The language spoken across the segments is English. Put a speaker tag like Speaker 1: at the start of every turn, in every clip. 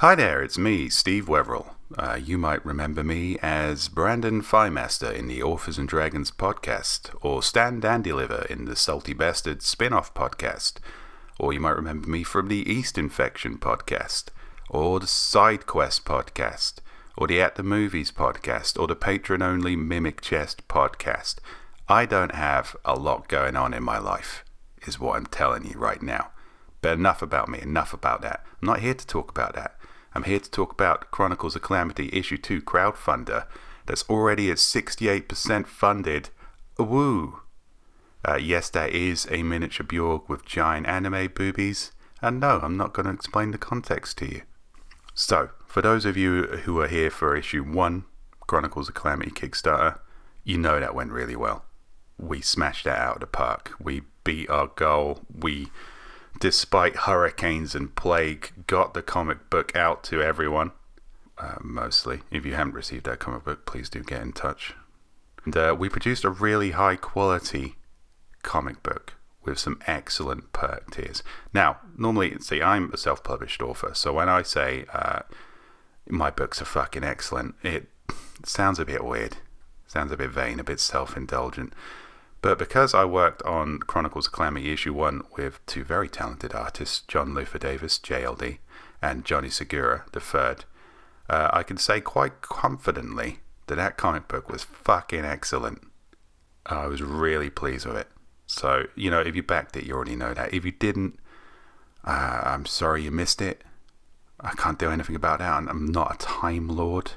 Speaker 1: Hi there, it's me, Steve Weverill. You might remember me as Brandon Fymaster in the Authors and Dragons podcast, or Stan Dandyliver in the Salty Bastards spin-off podcast, or you might remember me from the East Infection podcast, or the Side Quest podcast, or the At the Movies podcast, or the patron-only Mimic Chest podcast. I don't have a lot going on in my life, is what I'm telling you right now. But enough about me, enough about that. I'm not here to talk about that. I'm here to talk about Chronicles of Calamity Issue 2 crowdfunder that's already at 68% funded. Woo! Yes, that is a miniature Bjorg with giant anime boobies. And no, I'm not going to explain the context to you. So, for those of you who are here for Issue 1, Chronicles of Calamity Kickstarter, you know that went really well. We smashed that out of the park. We beat our goal. We, despite hurricanes and plague, got the comic book out to everyone. Mostly. If you haven't received that comic book, please do get in touch. And we produced a really high quality comic book with some excellent perk tiers. Now, normally, see, I'm a self-published author, so when I say my books are fucking excellent, it sounds a bit weird. Sounds a bit vain, a bit self-indulgent. But because I worked on Chronicles of Calamity Issue 1 with two very talented artists, John Luther Davis, JLD, and Johnny Segura, the third, I can say quite confidently that that comic book was fucking excellent. I was really pleased with it. So, you know, if you backed it, you already know that. If you didn't, I'm sorry you missed it. I can't do anything about that, and I'm not a Time Lord.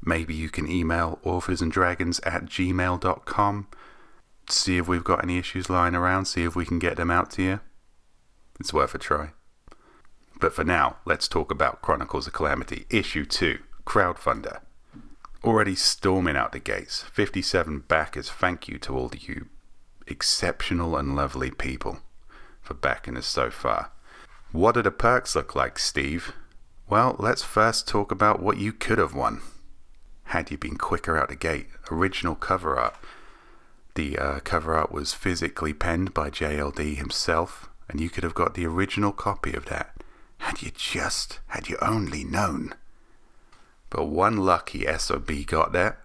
Speaker 1: Maybe you can email authorsanddragons@gmail.com. See if we've got any issues lying around, see if we can get them out to you. It's worth a try. But for now, let's talk about Chronicles of Calamity, Issue 2, Crowdfunder. Already storming out the gates, 57 backers. Thank you to all of you exceptional and lovely people for backing us so far. What do the perks look like, Steve? Well, let's first talk about what you could have won had you been quicker out the gate. Original cover art. The cover art was physically penned by JLD himself, and you could have got the original copy of that had you only known. But one lucky SOB got that.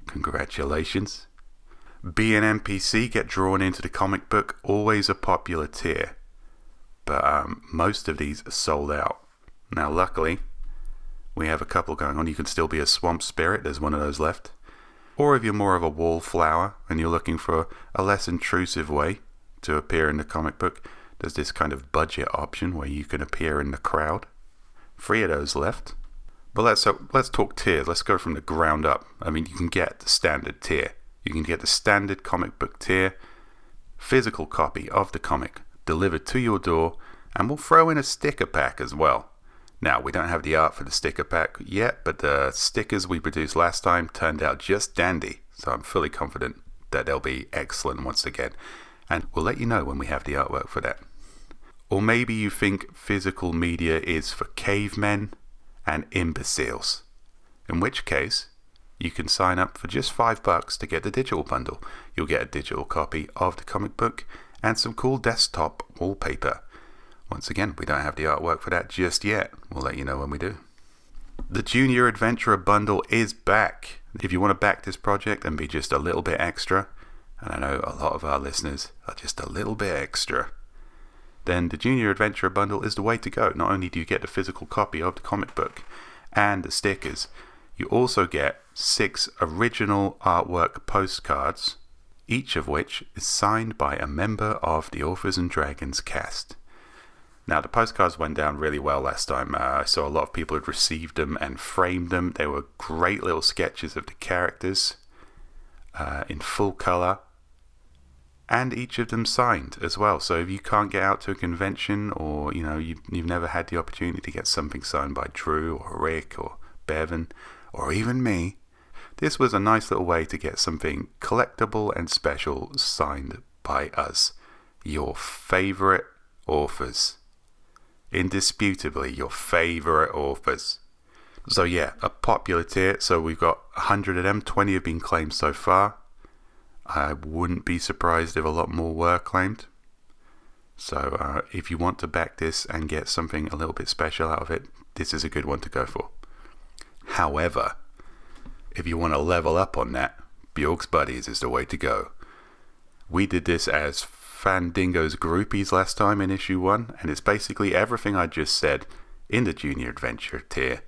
Speaker 1: Congratulations. B and NPC get drawn into the comic book, always a popular tier, but most of these are sold out. Now luckily, we have a couple going on. You can still be a swamp spirit, there's one of those left. Or if you're more of a wallflower and you're looking for a less intrusive way to appear in the comic book, there's this kind of budget option where you can appear in the crowd. 3 of those left. But let's talk tiers. Let's go from the ground up. I mean, you can get the standard tier. You can get the standard comic book tier, physical copy of the comic delivered to your door, and we'll throw in a sticker pack as well. Now, we don't have the art for the sticker pack yet, but the stickers we produced last time turned out just dandy, so I'm fully confident that they'll be excellent once again, and we'll let you know when we have the artwork for that. Or maybe you think physical media is for cavemen and imbeciles, in which case you can sign up for just $5 to get the digital bundle. You'll get a digital copy of the comic book and some cool desktop wallpaper. Once again, we don't have the artwork for that just yet. We'll let you know when we do. The Junior Adventurer Bundle is back. If you want to back this project and be just a little bit extra, and I know a lot of our listeners are just a little bit extra, then the Junior Adventurer Bundle is the way to go. Not only do you get the physical copy of the comic book and the stickers, you also get 6 original artwork postcards, each of which is signed by a member of the Authors and Dragons cast. Now, the postcards went down really well last time. I saw a lot of people had received them and framed them. They were great little sketches of the characters in full colour, and each of them signed as well. So if you can't get out to a convention, or you know you've never had the opportunity to get something signed by Drew or Rick or Bevan or even me, this was a nice little way to get something collectible and special signed by us, your favourite authors. Indisputably your favourite authors. So yeah, a popular tier. So we've got 100 of them, 20 have been claimed so far. I wouldn't be surprised if a lot more were claimed. So if you want to back this and get something a little bit special out of it, this is a good one to go for. However, if you want to level up on that, Bjork's Buddies is the way to go. We did this as Fandingo's Groupies last time in issue 1, and it's basically everything I just said in the Junior Adventure tier.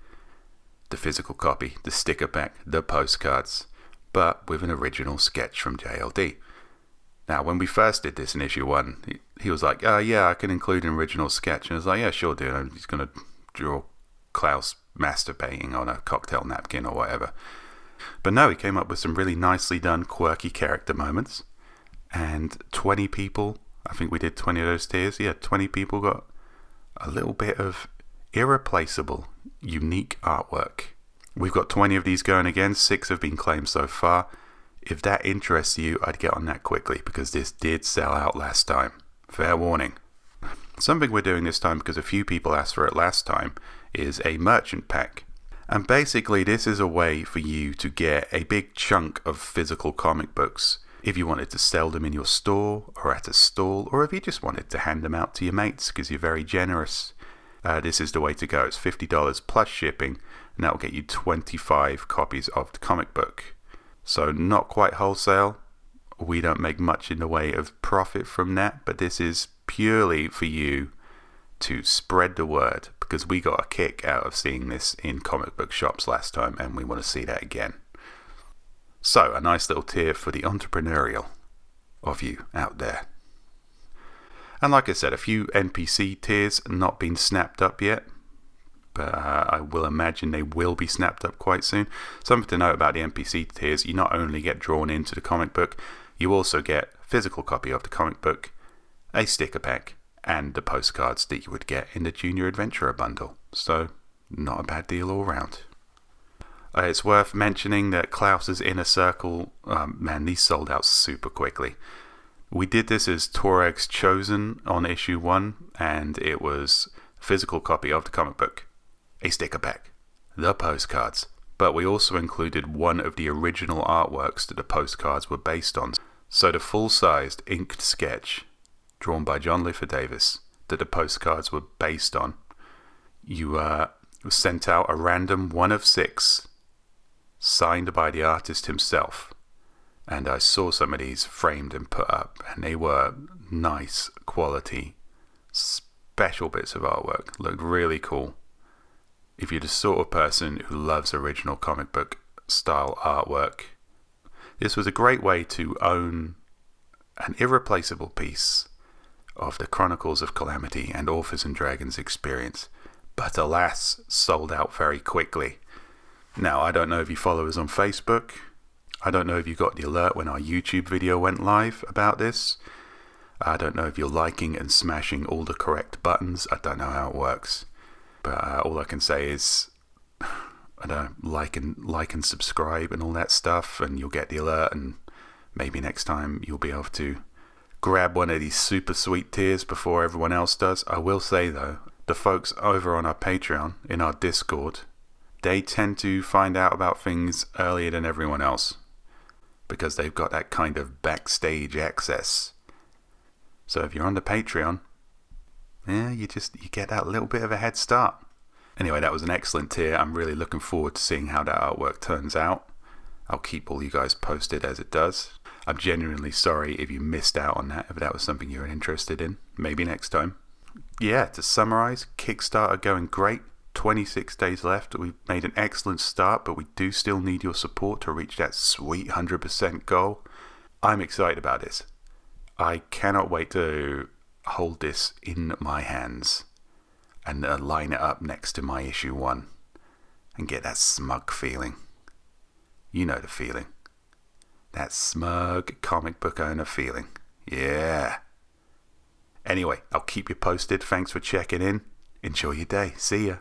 Speaker 1: The physical copy, the sticker pack, the postcards, but with an original sketch from JLD. Now, when we first did this in issue 1, he was like, yeah, I can include an original sketch. And I was like, yeah, sure, dude. I'm just going to draw Klaus masturbating on a cocktail napkin or whatever. But no, he came up with some really nicely done, quirky character moments. And 20 people, I think we did 20 of those tiers. Yeah, 20 people got a little bit of irreplaceable, unique artwork. We've got 20 of these going again. 6 have been claimed so far. If that interests you, I'd get on that quickly because this did sell out last time. Fair warning. Something we're doing this time because a few people asked for it last time is a merchant pack. And basically this is a way for you to get a big chunk of physical comic books if you wanted to sell them in your store or at a stall, or if you just wanted to hand them out to your mates because you're very generous. This is the way to go. It's $50 plus shipping, and that will get you 25 copies of the comic book. So not quite wholesale. We don't make much in the way of profit from that, but this is purely for you to spread the word because we got a kick out of seeing this in comic book shops last time and we want to see that again. So a nice little tier for the entrepreneurial of you out there. And like I said, a few NPC tiers not been snapped up yet, but I will imagine they will be snapped up quite soon. Something to note about the NPC tiers, you not only get drawn into the comic book, you also get a physical copy of the comic book, a sticker pack, and the postcards that you would get in the Junior Adventurer bundle. So, not a bad deal all round. It's worth mentioning that Klaus's Inner Circle, man, these sold out super quickly. We did this as Touareg's Chosen on issue 1, and it was a physical copy of the comic book, a sticker pack, the postcards, but we also included one of the original artworks that the postcards were based on. So the full-sized inked sketch drawn by John Lifford Davis that the postcards were based on, you sent out a random 1 of 6 signed by the artist himself. And I saw some of these framed and put up, and they were nice quality, special bits of artwork. Looked really cool. If you're the sort of person who loves original comic book style artwork, this was a great way to own an irreplaceable piece of the Chronicles of Calamity and Authors and Dragons experience, but alas, sold out very quickly. Now, I don't know if you follow us on Facebook. I don't know if you got the alert when our YouTube video went live about this. I don't know if you're liking and smashing all the correct buttons. I don't know how it works. But all I can say is, I don't know, like and subscribe and all that stuff, and you'll get the alert, and maybe next time you'll be able to grab one of these super sweet tiers before everyone else does. I will say though, the folks over on our Patreon, in our Discord, they tend to find out about things earlier than everyone else, because they've got that kind of backstage access. So if you're on the Patreon, yeah, you get that little bit of a head start. Anyway, that was an excellent tier. I'm really looking forward to seeing how that artwork turns out. I'll keep all you guys posted as it does. I'm genuinely sorry if you missed out on that, if that was something you were interested in. Maybe next time. Yeah, to summarize, Kickstarter going great. 26 days left. We've made an excellent start, but we do still need your support to reach that sweet 100% goal. I'm excited about this. I cannot wait to hold this in my hands and line it up next to my issue 1 and get that smug feeling. You know the feeling. That smug comic book owner feeling. Yeah. Anyway, I'll keep you posted. Thanks for checking in. Enjoy your day. See ya.